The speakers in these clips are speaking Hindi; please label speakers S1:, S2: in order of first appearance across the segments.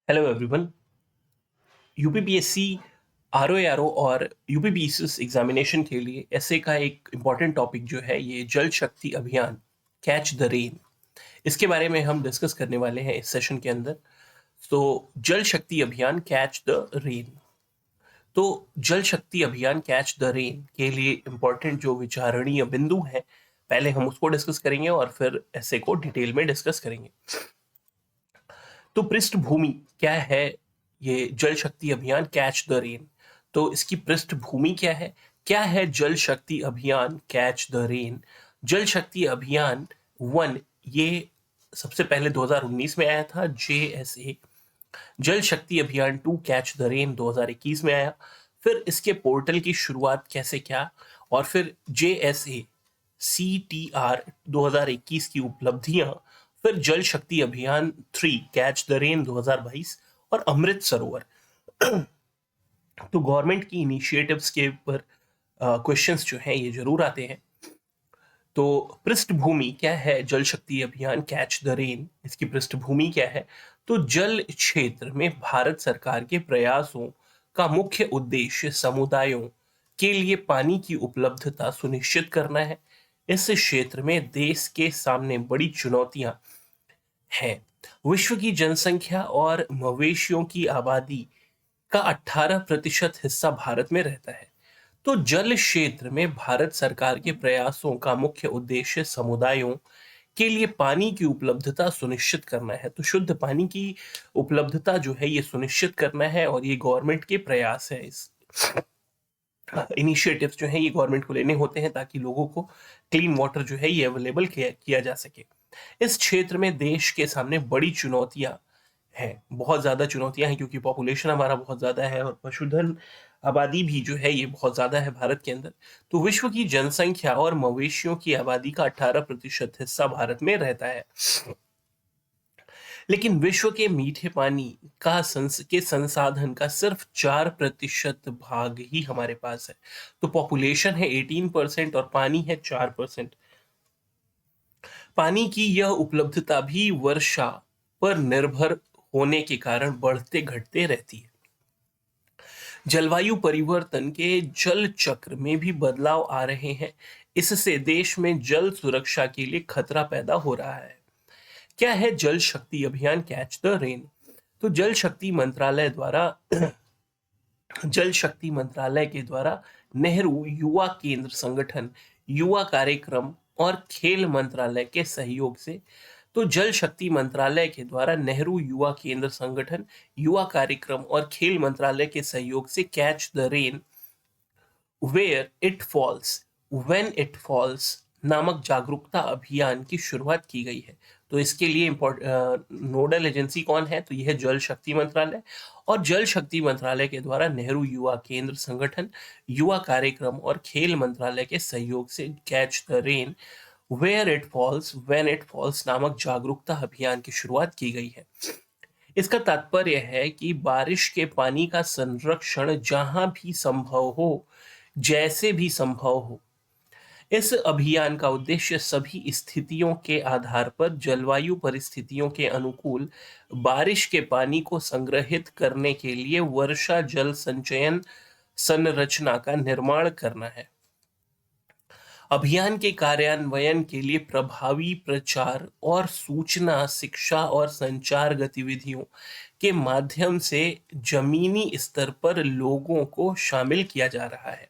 S1: Hello everyone. यूपीपीएससी आरओ और यूपीपीएससी एग्जामिनेशन के लिए एसए का एक इम्पॉर्टेंट टॉपिक जो है ये जल शक्ति अभियान कैच द रेन, इसके बारे में हम डिस्कस करने वाले हैं इस सेशन के अंदर। तो जल शक्ति अभियान कैच द रेन। तो जल शक्ति अभियान कैच द रेन के लिए इम्पोर्टेंट जो विचारणीय बिंदु हैं, पहले हम उसको डिस्कस करेंगे और फिर एसए को डिटेल में डिस्कस करेंगे। तो पृष्ठभूमि क्या है ये जल शक्ति अभियान कैच द रेन? तो इसकी पृष्ठभूमि क्या है जल शक्ति अभियान कैच द रेन? जल शक्ति अभियान 1 ये सबसे पहले 2019 में आया था। JSA जल शक्ति अभियान 2 कैच द रेन 2021 में आया। फिर इसके पोर्टल की शुरुआत कैसे क्या, और फिर JSA CTR 2021 की उपलब्धियां, फिर जल शक्ति अभियान 3 कैच द रेन 2022 और अमृत सरोवर। तो गवर्नमेंट की इनिशिएटिव्स के ऊपर क्वेश्चंस जो हैं ये जरूर आते हैं। तो पृष्ठभूमि क्या है जल शक्ति अभियान कैच द रेन? इसकी पृष्ठभूमि क्या है? तो जल क्षेत्र में भारत सरकार के प्रयासों का मुख्य उद्देश्य समुदायों के लिए पानी की उपलब्धता सुनिश्चित करना है। इस क्षेत्र में देश के सामने बड़ी चुनौतियां हैं। विश्व की जनसंख्या और मवेशियों की आबादी का 18% हिस्सा भारत में रहता है। तो जल क्षेत्र में भारत सरकार के प्रयासों का मुख्य उद्देश्य समुदायों के लिए पानी की उपलब्धता सुनिश्चित करना है। तो शुद्ध पानी की उपलब्धता जो है ये सुनिश्चित करना है, और ये गवर्नमेंट के प्रयास है। इस इनिशिएटिव्स जो है ये गवर्नमेंट को लेने होते हैं ताकि लोगों को क्लीन वाटर जो है ये अवेलेबल किया जा सके। इस क्षेत्र में देश के सामने बड़ी चुनौतियां हैं, बहुत ज्यादा चुनौतियां हैं, क्योंकि पॉपुलेशन हमारा बहुत ज्यादा है और पशुधन आबादी भी जो है ये बहुत ज्यादा है भारत के अंदर। तो विश्व की जनसंख्या और मवेशियों की आबादी का 18% हिस्सा भारत में रहता है, लेकिन विश्व के मीठे पानी के संसाधन का सिर्फ 4% भाग ही हमारे पास है। तो पॉपुलेशन है 18% और पानी है 4%। पानी की यह उपलब्धता भी वर्षा पर निर्भर होने के कारण बढ़ते घटते रहती है। जलवायु परिवर्तन के जल चक्र में भी बदलाव आ रहे हैं। इससे देश में जल सुरक्षा के लिए खतरा पैदा हो रहा है। क्या है जल शक्ति अभियान कैच द रेन? तो जल शक्ति मंत्रालय के द्वारा नेहरू युवा केंद्र संगठन, युवा कार्यक्रम और खेल मंत्रालय के सहयोग से, तो जल शक्ति मंत्रालय के द्वारा नेहरू युवा केंद्र संगठन, युवा कार्यक्रम और खेल मंत्रालय के सहयोग से catch the rain where it falls when it falls नामक जागरूकता अभियान की शुरुआत की गई है। तो इसके लिए नोडल एजेंसी कौन है? तो यह है जल शक्ति मंत्रालय, और जल शक्ति मंत्रालय के द्वारा नेहरू युवा केंद्र संगठन, युवा कार्यक्रम और खेल मंत्रालय के सहयोग से catch the rain where it falls when it falls नामक जागरूकता अभियान की शुरुआत की गई है। इसका तात्पर्य है कि बारिश के पानी का संरक्षण जहां भी संभव हो, जैसे भी संभव हो। इस अभियान का उद्देश्य सभी स्थितियों के आधार पर जलवायु परिस्थितियों के अनुकूल बारिश के पानी को संग्रहित करने के लिए वर्षा जल संचयन संरचना का निर्माण करना है। अभियान के कार्यान्वयन के लिए प्रभावी प्रचार और सूचना, शिक्षा और संचार गतिविधियों के माध्यम से जमीनी स्तर पर लोगों को शामिल किया जा रहा है।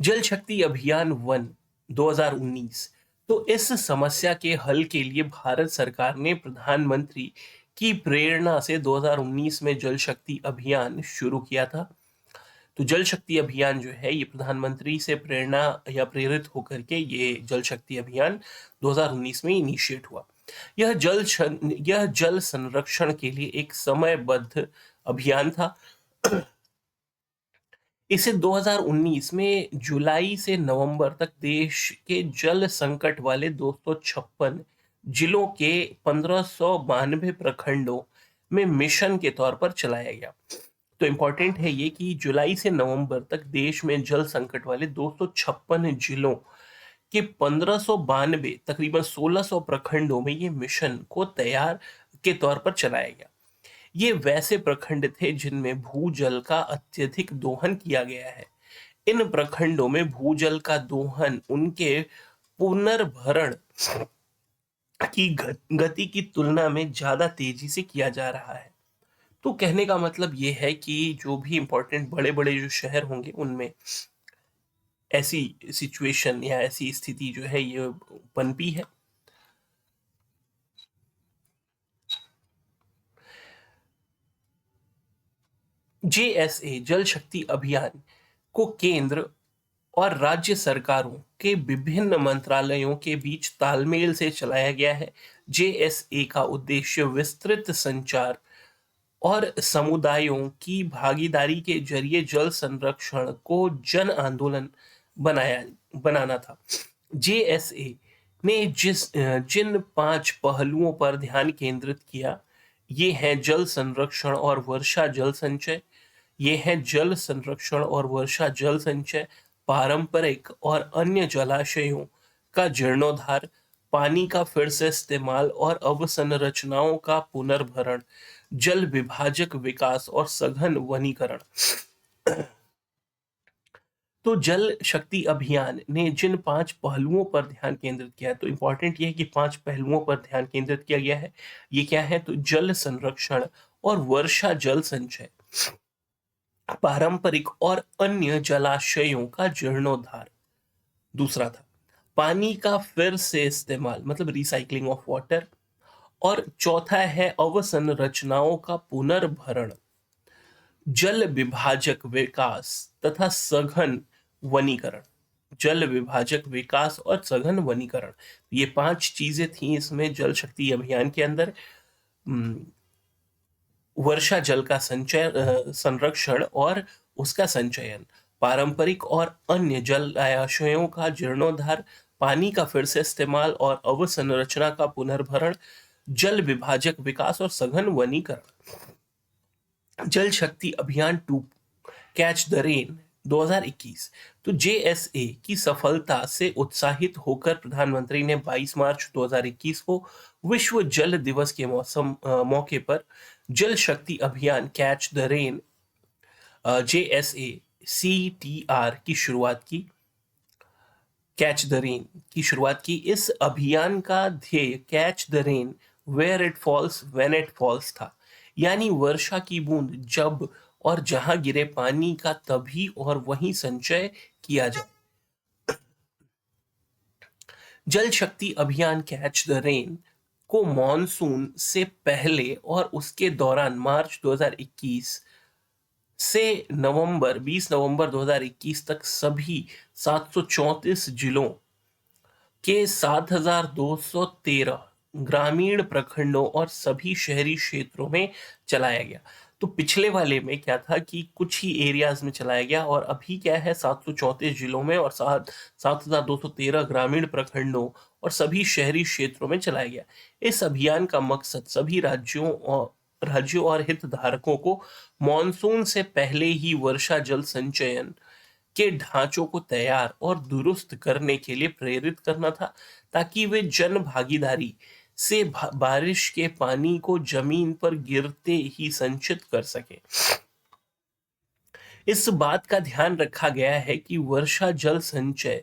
S1: जल शक्ति अभियान 1 2019। तो इस समस्या के हल के लिए भारत सरकार ने प्रधानमंत्री की प्रेरणा से 2019 में जल शक्ति अभियान शुरू किया था। तो जल शक्ति अभियान जो है ये प्रधानमंत्री से प्रेरणा या प्रेरित होकर के ये जल शक्ति अभियान 2019 में इनिशिएट हुआ। यह जल संरक्षण के लिए एक समयबद्ध अभियान था। इसे 2019 में जुलाई से नवंबर तक देश के जल संकट वाले 256 जिलों के 1592 प्रखंडों में मिशन के तौर पर चलाया गया। तो इंपॉर्टेंट है ये कि जुलाई से नवंबर तक देश में जल संकट वाले 256 जिलों के 1592 तकरीबन 1600 प्रखंडों में ये मिशन को तैयार के तौर पर चलाया गया। ये वैसे प्रखंड थे जिनमें भूजल का अत्यधिक दोहन किया गया है। इन प्रखंडों में भूजल का दोहन उनके पुनर्भरण की गति की तुलना में ज्यादा तेजी से किया जा रहा है। तो कहने का मतलब ये है कि जो भी इंपॉर्टेंट बड़े बड़े जो शहर होंगे उनमें ऐसी सिचुएशन या ऐसी स्थिति जो है ये पनपी है। जेएसए जल शक्ति अभियान को केंद्र और राज्य सरकारों के विभिन्न मंत्रालयों के बीच तालमेल से चलाया गया है। जेएसए का उद्देश्य विस्तृत संचार और समुदायों की भागीदारी के जरिए जल संरक्षण को जन आंदोलन बनाया बनाना था। जेएसए ने जिन 5 पहलुओं पर ध्यान केंद्रित किया, ये हैं जल संरक्षण और वर्षा जल संचय, ये हैं जल संरक्षण और वर्षा जल संचय, पारंपरिक और अन्य जलाशयों का जीर्णोद्धार, पानी का फिर से इस्तेमाल और अवसंरचनाओं का पुनर्भरण, जल विभाजक विकास और सघन वनीकरण। तो जल शक्ति अभियान ने जिन 5 पहलुओं पर ध्यान केंद्रित किया है, तो इंपॉर्टेंट ये है कि 5 पहलुओं पर ध्यान केंद्रित किया गया है। ये क्या है? तो जल संरक्षण और वर्षा जल संचय, पारंपरिक और अन्य जलाशयों का जीर्णोद्धार। दूसरा था पानी का फिर से इस्तेमाल, मतलब रिसाइकलिंग ऑफ वाटर। और चौथा है अवसंरचनाओं का पुनर्भरण, जल विभाजक विकास तथा सघन वनीकरण। जल विभाजक विकास और सघन वनीकरण, ये 5 चीजें थी इसमें जल शक्ति अभियान के अंदर। वर्षा जल का संचय संरक्षण और उसका संचयन, पारंपरिक और अन्य जलाशयों का जीर्णोद्धार, पानी का फिर से इस्तेमाल और अवसंरचना का पुनर्भरण, जल विभाजक विकास और सघन वनीकरण। जल शक्ति अभियान 2 कैच द रेन 2021। तो जेएसए की सफलता से उत्साहित होकर प्रधानमंत्री ने 22 मार्च 2021 को विश्व जल दिवस के मौके पर जल शक्ति अभियान catch the rain JSA CTR की शुरुआत की। कैच द रेन की शुरुआत की। इस अभियान का ध्येय catch the rain where it falls when it falls था, यानी वर्षा की बूंद जब और जहां गिरे पानी का तभी और वहीं संचय किया जाए। जल शक्ति अभियान कैच द रेन को मॉनसून से पहले और उसके दौरान मार्च 2021 से 20 नवंबर 2021 तक सभी 734 जिलों के 7,213 ग्रामीण प्रखंडों और सभी शहरी क्षेत्रों में चलाया गया। तो पिछले वाले में क्या था कि कुछ ही एरियाज में चलाया गया, और अभी क्या है 734 जिलों में और 7,213 ग्रामीण प्रखंडों और सभी शहरी क्षेत्रों में चलाया गया। इस अभियान का मकसद सभी राज्यों और हितधारकों को मॉनसून से पहले ही वर्षा जल संचयन के ढांचों को तैयार और दुरुस्त करने के लिए प्रेरित करना था, ताकि वे जन भागीदारी से बारिश के पानी को जमीन पर गिरते ही संचित कर सके। इस बात का ध्यान रखा गया है कि वर्षा जल संचय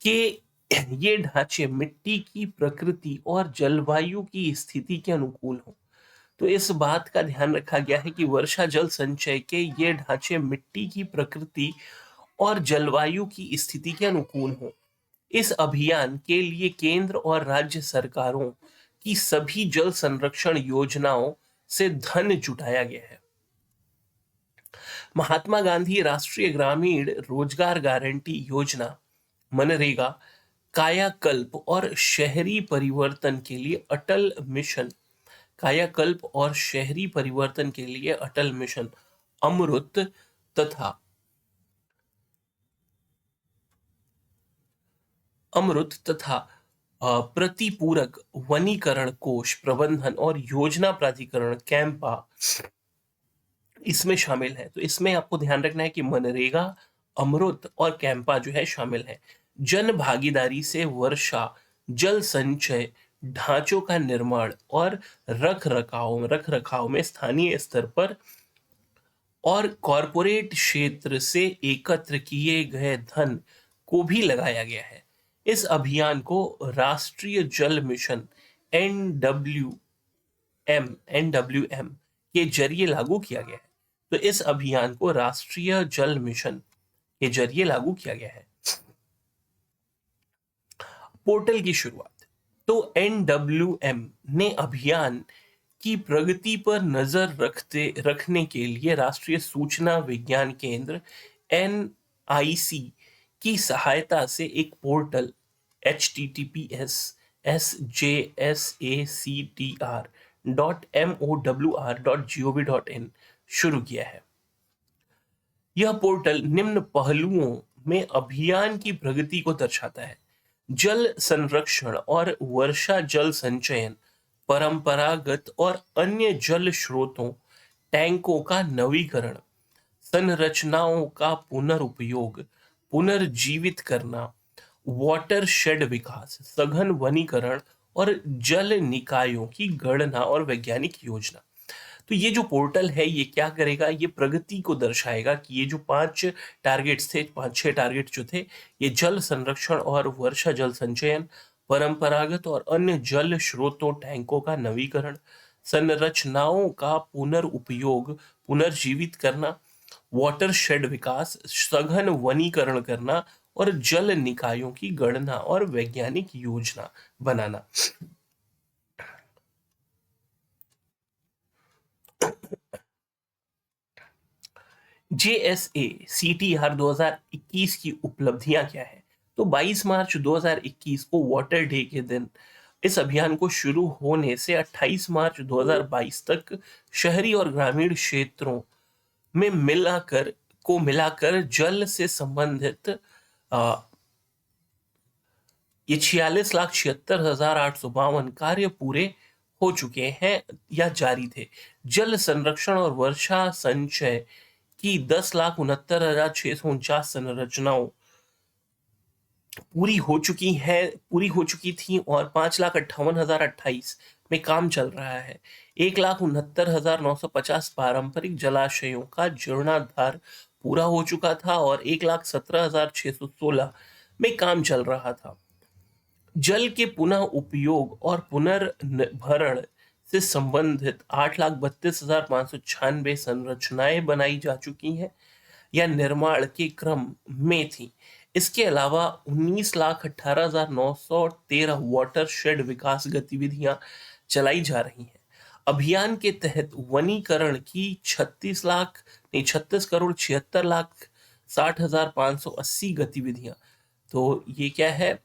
S1: के ये ढांचे मिट्टी की प्रकृति और जलवायु की स्थिति के अनुकूल हों। तो इस बात का ध्यान रखा गया है कि वर्षा जल संचय के ये ढांचे मिट्टी की प्रकृति और जलवायु की स्थिति के अनुकूल हों। इस अभियान के लिए केंद्र और राज्य सरकारों की सभी जल संरक्षण योजनाओं से धन जुटाया गया है। महात्मा गांधी राष्ट्रीय ग्रामीण रोजगार गारंटी योजना मनरेगा, कायाकल्प और शहरी परिवर्तन के लिए अटल मिशन, कायाकल्प और शहरी परिवर्तन के लिए अटल मिशन अमृत तथा प्रतिपूरक वनीकरण कोष प्रबंधन और योजना प्राधिकरण कैंपा इसमें शामिल है। तो इसमें आपको ध्यान रखना है कि मनरेगा, अमृत और कैंपा जो है शामिल है। जन भागीदारी से वर्षा जल संचय ढांचों का निर्माण और रख रखाव में स्थानीय स्तर पर और कॉरपोरेट क्षेत्र से एकत्र किए गए धन को भी लगाया गया है। इस अभियान को राष्ट्रीय जल मिशन एनडब्ल्यूएम के जरिए लागू किया गया है। तो इस अभियान को राष्ट्रीय जल मिशन के जरिए लागू किया गया है। पोर्टल की शुरुआत। तो एनडब्ल्यूएम ने अभियान की प्रगति पर नजर रखने के लिए राष्ट्रीय सूचना विज्ञान केंद्र एनआईसी की सहायता से एक पोर्टल https://sjsactr.mowr.gov.in शुरू किया है। यह पोर्टल निम्न पहलुओं में अभियान की प्रगति को दर्शाता है: जल संरक्षण और वर्षा जल संचयन, परंपरागत और अन्य जल स्रोतों, टैंकों का नवीकरण, संरचनाओं का पुनर्उपयोग, पुनर्जीवित करना, वाटरशेड विकास, सघन वनीकरण और जल निकायों की गणना और वैज्ञानिक योजना। तो ये जो पोर्टल है ये क्या करेगा, ये प्रगति को दर्शाएगा कि ये जो 5 टारगेट्स थे, 5-6 टारगेट जो थे, ये जल संरक्षण और वर्षा जल संचयन, परंपरागत और अन्य जल स्रोतों, टैंकों का नवीकरण, संरचनाओं का पुनर्उपयोग, पुनर्जीवित करना, वाटरशेड विकास, सघन वनीकरण करना और जल निकायों की गणना और वैज्ञानिक योजना बनाना। JSACTR 2021 की उपलब्धियां क्या है? तो 22 मार्च 2021 को वाटर डे के दिन इस अभियान को शुरू होने से 28 मार्च 2022 तक शहरी और ग्रामीण क्षेत्रों में मिलाकर जल से संबंधित ये 46,76,852 कार्य पूरे हो चुके हैं या जारी थे। जल संरक्षण और वर्षा संचय की 10,69,649 संरचनाओं पूरी हो चुकी थी और 5,58,028 में काम चल रहा है। 1,69,950 पारंपरिक जलाशयों का जीर्णोद्धार पूरा हो चुका था और 1,17,616 में काम चल रहा था। जल के पुनः उपयोग और पुनर्भरण से संबंधित 8,32,596 संरचनाएं बनाई जा चुकी हैं या निर्माण के क्रम में थी। इसके अलावा 19,18,913 वाटरशेड विकास गतिविधियां चलाई जा रही हैं। अभियान के तहत वनीकरण की 36,76,76,60,580 गतिविधियां। तो ये क्या है,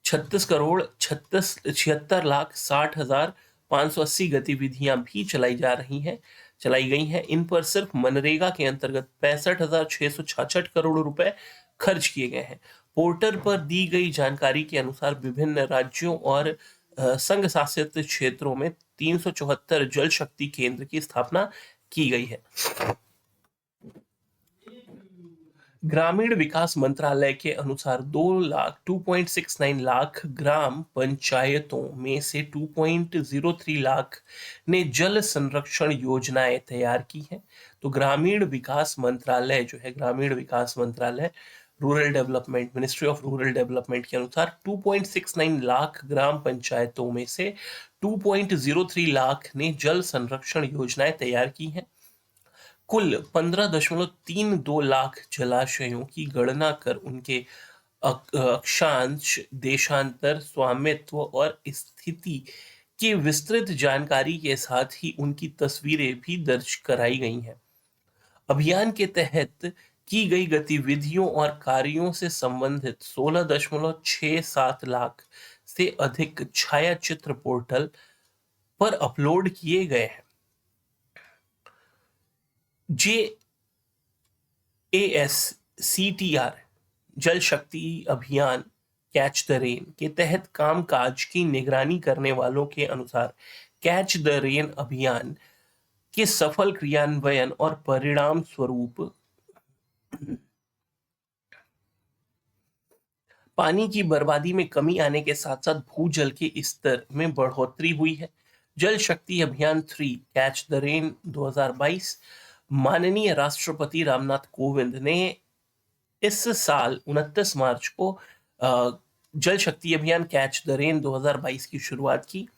S1: 36,76,60,580 गतिविधियां भी चलाई गई हैं। इन पर सिर्फ मनरेगा के अंतर्गत 65,666 करोड़ रुपए खर्च किए गए हैं। पोर्टल पर दी गई जानकारी के अनुसार विभिन्न राज्यों और संघ शासित क्षेत्रों में 374 जल शक्ति केंद्र की स्थापना की गई है। ग्रामीण विकास मंत्रालय के अनुसार 2.69 लाख ग्राम पंचायतों में से 2.03 लाख ने जल संरक्षण योजनाएं तैयार की हैं। तो ग्रामीण विकास मंत्रालय rural development, ministry of rural development के अनुसार 2.69 लाख ग्राम पंचायतों में से 2.03 लाख ने जल संरक्षण योजनाएं तैयार की हैं। कुल 15.32 लाख जलाशयों की गणना कर उनके अक्षांश, देशांतर, स्वामित्व और स्थिति की विस्तृत जानकारी के साथ ही उनकी तस्वीरें भी दर्ज कराई गई हैं। अभियान के तहत की गई गतिविधियों और कार्यों से संबंधित 16.67 लाख से अधिक छायाचित्र पोर्टल पर अपलोड किए गए हैं। JASCTR जल शक्ति अभियान कैच द रेन के तहत कामकाज की निगरानी करने वालों के अनुसार कैच द रेन अभियान के सफल क्रियान्वयन और परिणाम स्वरूप पानी की बर्बादी में कमी आने के साथ साथ भूजल के स्तर में बढ़ोतरी हुई है। जल शक्ति अभियान 3 कैच द रेन 2022 माननीय राष्ट्रपति रामनाथ कोविंद ने इस साल 29 मार्च को जल शक्ति अभियान कैच द रेन 2022 की शुरुआत की।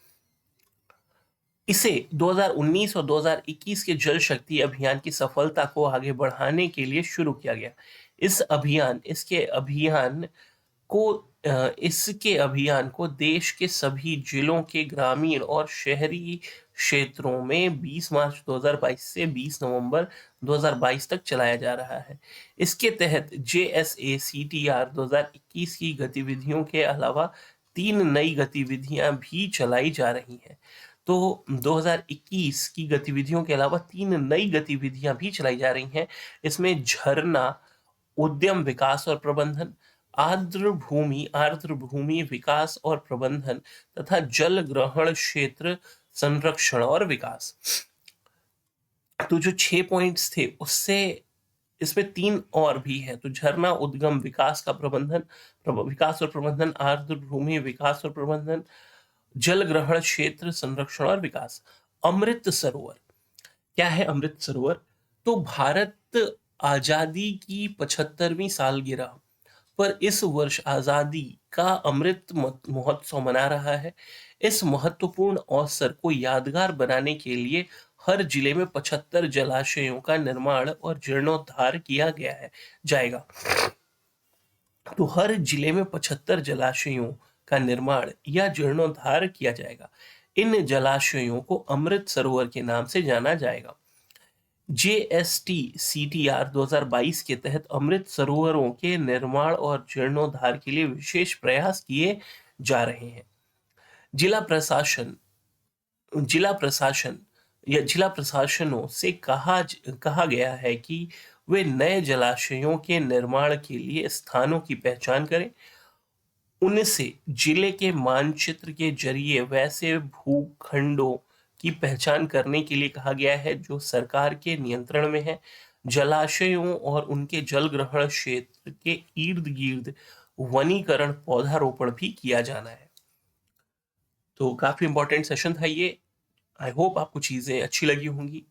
S1: इसे 2019 और 2021 के जल शक्ति अभियान की सफलता को आगे बढ़ाने के लिए शुरू किया गया। इसके अभियान को देश के सभी जिलों के ग्रामीण और शहरी क्षेत्रों में 20 मार्च 2022 से 20 नवंबर 2022 तक चलाया जा रहा है। इसके तहत JSACTR 2021 की गतिविधियों के अलावा 3 नई गतिविधियां भी चलाई जा रही हैं। तो 2021 की गतिविधियों के अलावा 3 नई गतिविधियां भी चलाई जा रही हैं। इसमें झरना उद्यम विकास और प्रबंधन, आर्द्र भूमि विकास और प्रबंधन तथा जल ग्रहण क्षेत्र संरक्षण और विकास। तो जो 6 पॉइंट्स थे उससे इसमें 3 और भी है। तो झरना उद्गम विकास का विकास और प्रबंधन, आर्द्र भूमि विकास और प्रबंधन, जल ग्रहण क्षेत्र संरक्षण और विकास। अमृत सरोवर क्या है? अमृत सरोवर तो भारत आजादी की 75वीं सालगिरह पर इस वर्ष आजादी का अमृत महोत्सव मना रहा है। इस महत्वपूर्ण अवसर को यादगार बनाने के लिए हर जिले में 75 जलाशयों का निर्माण और जीर्णोद्धार किया जाएगा। तो हर जिले में 75 जलाशयों का निर्माण या जीर्णोद्धार किया जाएगा। इन जलाशयों को अमृत सरोवर के नाम से जाना जाएगा। JSTCTR 2022 के तहत अमृत सरोवरों के निर्माण और जीर्णोद्धार के लिए विशेष प्रयास किए जा रहे हैं। जिला प्रशासनों से कहा गया है कि वे नए जलाशयों के निर्माण के लिए स्थानों की पहचान करें। उनसे जिले के मानचित्र के जरिए वैसे भूखंडों की पहचान करने के लिए कहा गया है जो सरकार के नियंत्रण में है। जलाशयों और उनके जल ग्रहण क्षेत्र के इर्द गिर्द वनीकरण पौधारोपण भी किया जाना है। तो काफी इंपॉर्टेंट सेशन था ये। आई होप आपको चीजें अच्छी लगी होंगी।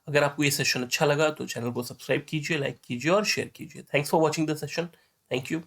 S1: अगर आपको ये सेशन अच्छा लगा तो चैनल को सब्सक्राइब कीजिए, लाइक कीजिए और शेयर कीजिए। Thanks for watching the session. Thank you.